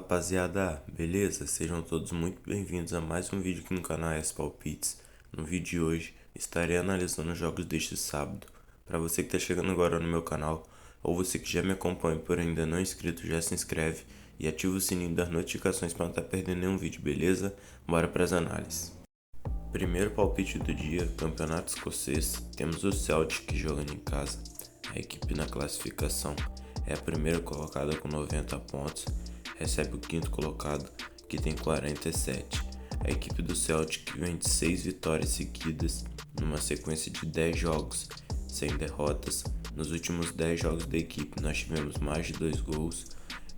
Rapaziada, beleza? Sejam todos muito bem-vindos a mais um vídeo aqui no canal ES Palpites. No vídeo de hoje, estarei analisando os jogos deste sábado. Para você que está chegando agora no meu canal, ou você que já me acompanha por ainda não inscrito, já se inscreve e ativa o sininho das notificações para não estar perdendo nenhum vídeo, beleza? Bora para as análises. Primeiro palpite do dia, campeonato escocês. Temos o Celtic jogando em casa. A equipe na classificação é a primeira colocada com 90 pontos, recebe o quinto colocado que tem 47. A equipe do Celtic vem de 6 vitórias seguidas numa sequência de 10 jogos sem derrotas. Nos últimos 10 jogos da equipe nós tivemos mais de 2 gols.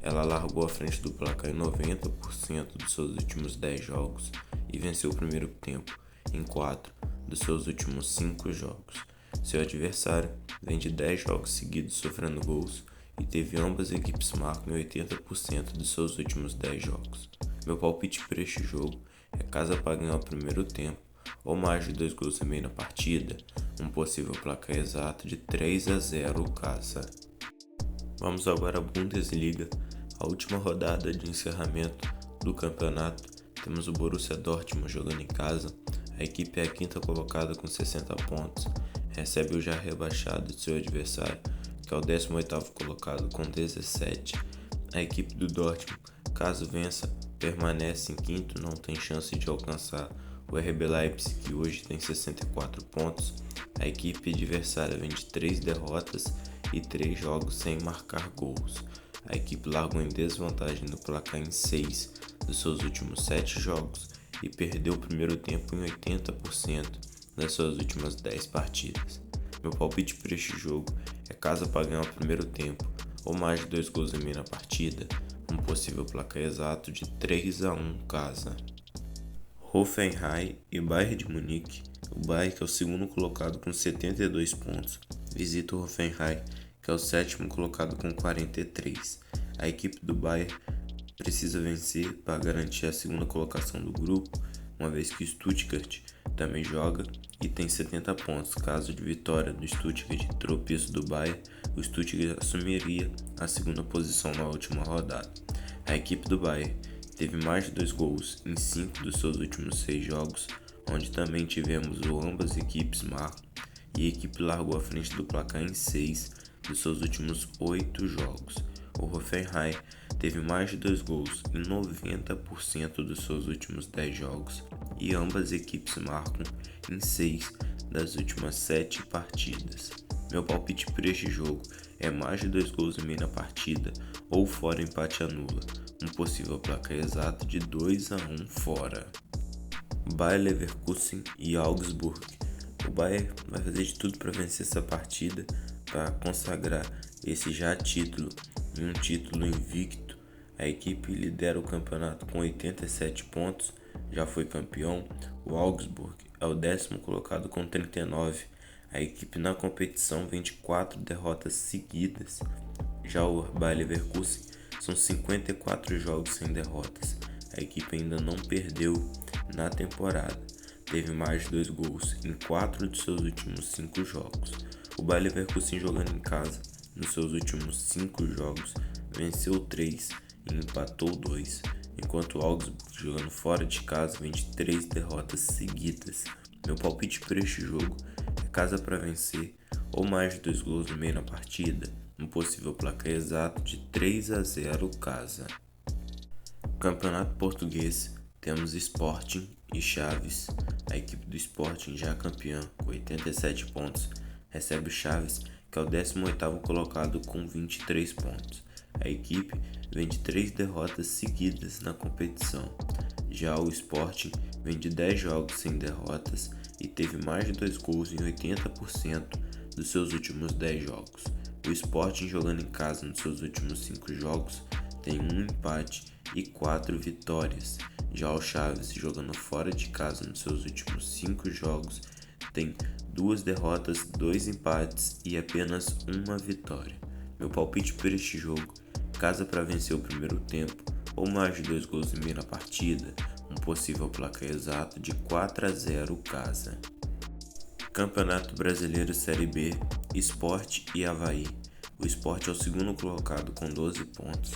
Ela largou à frente do placar em 90% dos seus últimos 10 jogos e venceu o primeiro tempo em 4 dos seus últimos 5 jogos. Seu adversário vem de 10 jogos seguidos sofrendo gols e teve ambas equipes marcam em 80% dos seus últimos 10 jogos. Meu palpite para este jogo é casa para ganhar o primeiro tempo ou mais de 2 gols e meio na partida, um possível placar exato de 3-0 casa. Vamos agora à Bundesliga, a última rodada de encerramento do campeonato. Temos o Borussia Dortmund jogando em casa. A equipe é a quinta colocada com 60 pontos, recebe o já rebaixado de seu adversário, que é o 18º colocado com 17. A equipe do Dortmund, caso vença, permanece em quinto, não tem chance de alcançar o RB Leipzig, que hoje tem 64 pontos. A equipe adversária vem de 3 derrotas e 3 jogos sem marcar gols. A equipe largou em desvantagem no placar em 6 dos seus últimos 7 jogos e perdeu o primeiro tempo em 80% das suas últimas 10 partidas. Meu palpite para este jogo é casa para ganhar o primeiro tempo ou mais de 2 gols e meio na partida, um possível placar exato de 3-1 casa. Hoffenheim e Bayern de Munique. O Bayern, que é o segundo colocado com 72 pontos, visita o Hoffenheim, que é o sétimo colocado com 43. A equipe do Bayern precisa vencer para garantir a segunda colocação do grupo, uma vez que o Stuttgart também joga e tem 70 pontos. Caso de vitória do Stuttgart e tropeço do Bayern, o Stuttgart assumiria a segunda posição na última rodada. A equipe do Bayern teve mais de 2 gols em 5 dos seus últimos 6 jogos, onde também tivemos o ambas equipes marcam, e a equipe largou à frente do placar em 6 dos seus últimos 8 jogos. O Hoffenheim teve mais de 2 gols em 90% dos seus últimos 10 jogos e ambas equipes marcam em 6 das últimas 7 partidas. Meu palpite para este jogo é mais de 2 gols e meio na partida ou fora empate anula, um possível placar exato de 2-1 fora. Bayer Leverkusen e Augsburg. O Bayern vai fazer de tudo para vencer essa partida, para consagrar esse já título e um título invicto. A equipe lidera o campeonato com 87 pontos, já foi campeão. O Augsburg é o 10º colocado com 39. A equipe na competição vem de 4 derrotas seguidas. Já o Bayer Leverkusen são 54 jogos sem derrotas. A equipe ainda não perdeu na temporada. Teve mais de 2 gols em 4 de seus últimos 5 jogos. O Bayer Leverkusen jogando em casa, nos seus últimos 5 jogos, venceu 3 e empatou 2, enquanto o Augsburg jogando fora de casa vem de 3 derrotas seguidas. Meu palpite para este jogo é casa para vencer ou mais de 2 gols e meio na partida, um possível placar exato de 3-0 casa. Campeonato Português, temos Sporting e Chaves. A equipe do Sporting, já campeã com 87 pontos, recebe o Chaves, que é o 18º colocado com 23 pontos. A equipe vem de 3 derrotas seguidas na competição. Já o Sporting vem de 10 jogos sem derrotas e teve mais de 2 gols em 80% dos seus últimos 10 jogos. O Sporting jogando em casa nos seus últimos 5 jogos tem 1 empate e 4 vitórias. Já o Chaves jogando fora de casa nos seus últimos 5 jogos tem 2 derrotas, 2 empates e apenas 1 vitória. Meu palpite para este jogo, casa para vencer o primeiro tempo ou mais de 2 gols e meio na partida, um possível placar exato de 4-0 casa. Campeonato Brasileiro Série B, Sport e Avaí. O Sport é o segundo colocado com 12 pontos,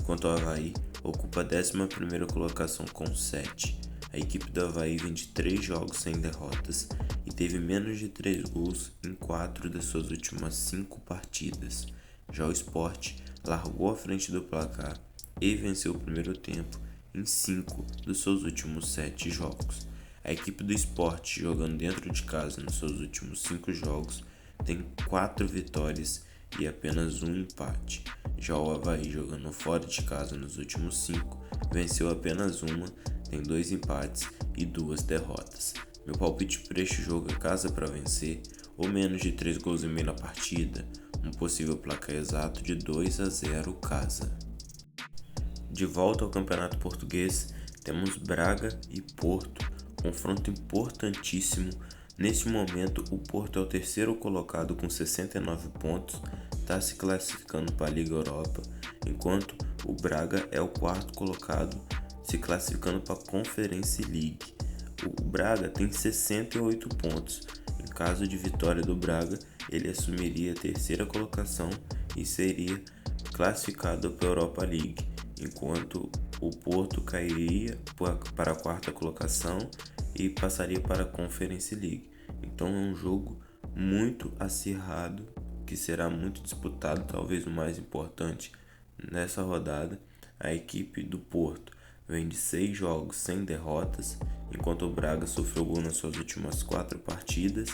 enquanto o Avaí ocupa a 11ª colocação com 7. A equipe do Avaí vem de 3 jogos sem derrotas e teve menos de 3 gols em 4 das suas últimas 5 partidas. Já o Sport largou à frente do placar e venceu o primeiro tempo em 5 dos seus últimos 7 jogos. A equipe do Sport, jogando dentro de casa nos seus últimos 5 jogos, tem 4 vitórias e apenas um empate. Já o Avaí, jogando fora de casa nos últimos 5, venceu apenas uma, tem 2 empates e 2 derrotas. Meu palpite para este jogo é casa para vencer, ou menos de 3 gols e meio na partida, um possível placar exato de 2-0 casa. De volta ao Campeonato Português, temos Braga e Porto, confronto importantíssimo. Neste momento, o Porto é o terceiro colocado com 69 pontos, está se classificando para a Liga Europa, enquanto o Braga é o quarto colocado, se classificando para a Conference League. O Braga tem 68 pontos. Em caso de vitória do Braga, ele assumiria a terceira colocação e seria classificado para a Europa League, enquanto o Porto cairia para a quarta colocação e passaria para a Conference League. Então é um jogo muito acirrado, que será muito disputado, talvez o mais importante nessa rodada. A equipe do Porto vem de 6 jogos sem derrotas, enquanto o Braga sofreu gol nas suas últimas 4 partidas,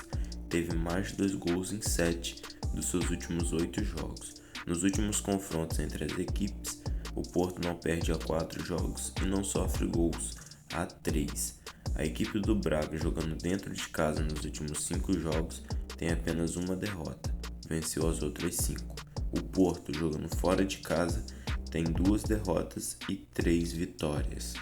teve mais de 2 gols em 7 dos seus últimos 8 jogos. Nos últimos confrontos entre as equipes, o Porto não perde há 4 jogos e não sofre gols há 3. A equipe do Braga, jogando dentro de casa nos últimos 5 jogos, tem apenas uma derrota, venceu as outras 5. O Porto, jogando fora de casa, tem 2 derrotas e 3 vitórias.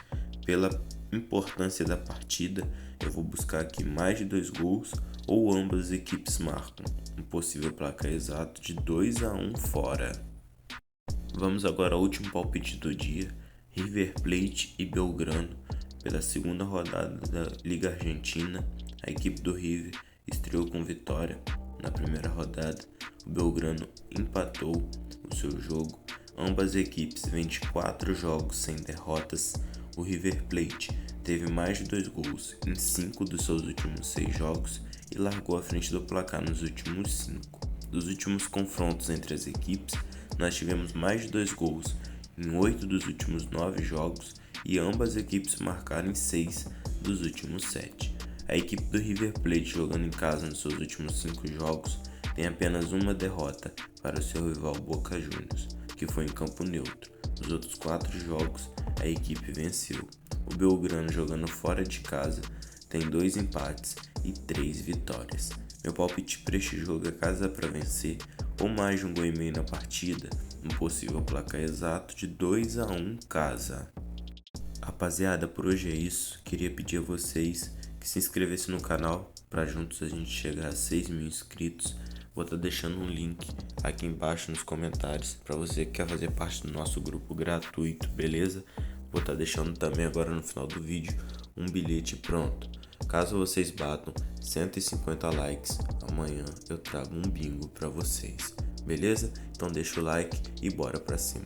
Pela importância da partida, eu vou buscar aqui mais de 2 gols ou ambas as equipes marcam, um possível placar exato de 2-1 fora. Vamos agora ao último palpite do dia, River Plate e Belgrano. Pela segunda rodada da Liga Argentina, a equipe do River estreou com vitória na primeira rodada. O Belgrano empatou o seu jogo. Ambas as equipes vêm de 4 jogos sem derrotas. O River Plate teve mais de 2 gols em 5 dos seus últimos 6 jogos e largou à frente do placar nos últimos 5. Dos últimos confrontos entre as equipes, nós tivemos mais de 2 gols em 8 dos últimos 9 jogos e ambas as equipes marcaram em 6 dos últimos 7. A equipe do River Plate, jogando em casa nos seus últimos 5 jogos, tem apenas uma derrota para o seu rival Boca Juniors, que foi em campo neutro. Nos outros 4 jogos, a equipe venceu. O Belgrano, jogando fora de casa, tem 2 empates e 3 vitórias. Meu palpite para este jogo é casa para vencer, ou mais de 1 gol e meio na partida, um possível placar exato de 2-1 casa. Rapaziada, por hoje é isso. Queria pedir a vocês que se inscrevessem no canal para juntos a gente chegar a 6.000 inscritos. Vou estar deixando um link aqui embaixo nos comentários para você que quer fazer parte do nosso grupo gratuito, beleza? Vou estar deixando também agora no final do vídeo um bilhete pronto. Caso vocês batam 150 likes, amanhã eu trago um bingo para vocês, beleza? Então deixa o like e bora pra cima.